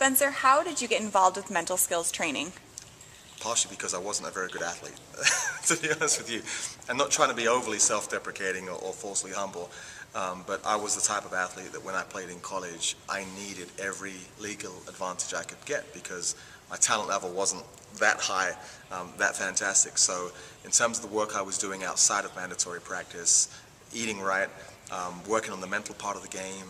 Spencer, how did you get involved with mental skills training? Partially because I wasn't a very good athlete, to be honest with you. And not trying to be overly self-deprecating or falsely humble, but I was the type of athlete that when I played in college, I needed every legal advantage I could get because my talent level wasn't that high, that fantastic. So in terms of the work I was doing outside of mandatory practice, eating right, working on the mental part of the game,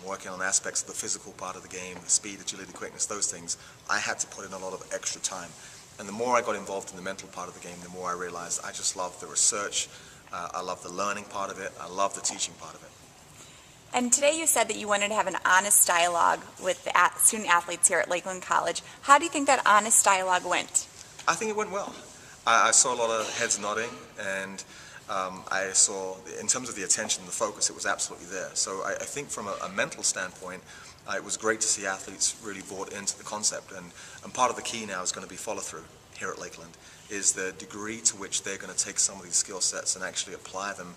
working on aspects of the physical part of the game, the speed, agility, quickness, those things, I had to put in a lot of extra time. And the more I got involved in the mental part of the game, the more I realized I just love the research, I love the learning part of it, I love the teaching part of it. And today you said that you wanted to have an honest dialogue with the student athletes here at Lakeland College. How do you think that honest dialogue went? I think it went well. I saw a lot of heads nodding, and I saw, in terms of the attention, the focus, it was absolutely there. So I think from a mental standpoint, it was great to see athletes really bought into the concept, and part of the key now is going to be follow-through here at Lakeland, is the degree to which they're going to take some of these skill sets and actually apply them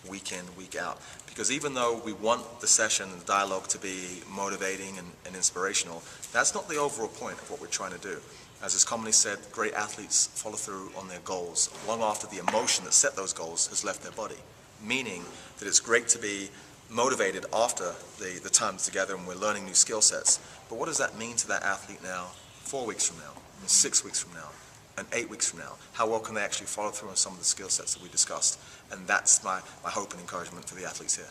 week in, week out. Because even though we want the session and the dialogue to be motivating and inspirational, that's not the overall point of what we're trying to do. As is commonly said, great athletes follow through on their goals long after the emotion that set those goals has left their body. Meaning that it's great to be motivated after the time together and we're learning new skill sets. But what does that mean to that athlete now, 4 weeks from now, and 6 weeks from now, and 8 weeks from now? How well can they actually follow through on some of the skill sets that we discussed? And that's my hope and encouragement for the athletes here.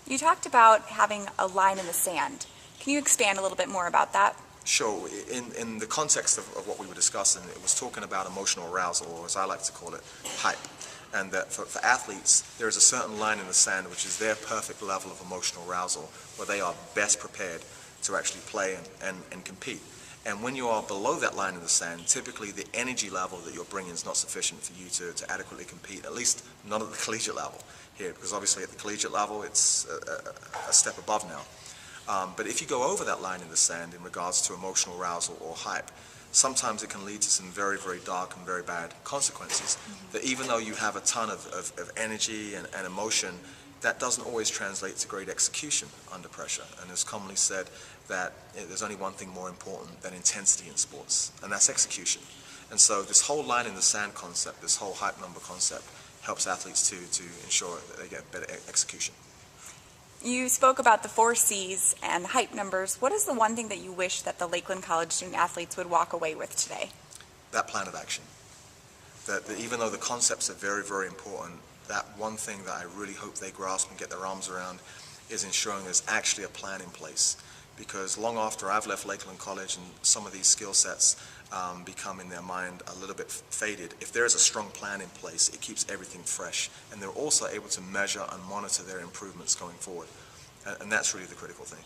You talked about having a line in the sand. Can you expand a little bit more about that? Sure. In the context of what we were discussing, it was talking about emotional arousal, or as I like to call it, hype. And that for athletes, there is a certain line in the sand which is their perfect level of emotional arousal, where they are best prepared to actually play and compete. And when you are below that line in the sand, typically the energy level that you're bringing is not sufficient for you to adequately compete, at least not at the collegiate level here, because obviously at the collegiate level it's a step above now. But if you go over that line in the sand in regards to emotional arousal or hype, sometimes it can lead to some very, very dark and very bad consequences. That even though you have a ton of energy and emotion, that doesn't always translate to great execution under pressure. And it's commonly said that there's only one thing more important than intensity in sports, and that's execution. And so this whole line in the sand concept, this whole hype number concept, helps athletes to ensure that they get better execution. You spoke about the 4 C's and hype numbers. What is the one thing that you wish that the Lakeland College student athletes would walk away with today? That plan of action. That even though the concepts are very, very important, that one thing that I really hope they grasp and get their arms around is ensuring there's actually a plan in place. Because long after I've left Lakeland College and some of these skill sets become in their mind a little bit faded, if there is a strong plan in place, it keeps everything fresh. And they're also able to measure and monitor their improvements going forward. And that's really the critical thing.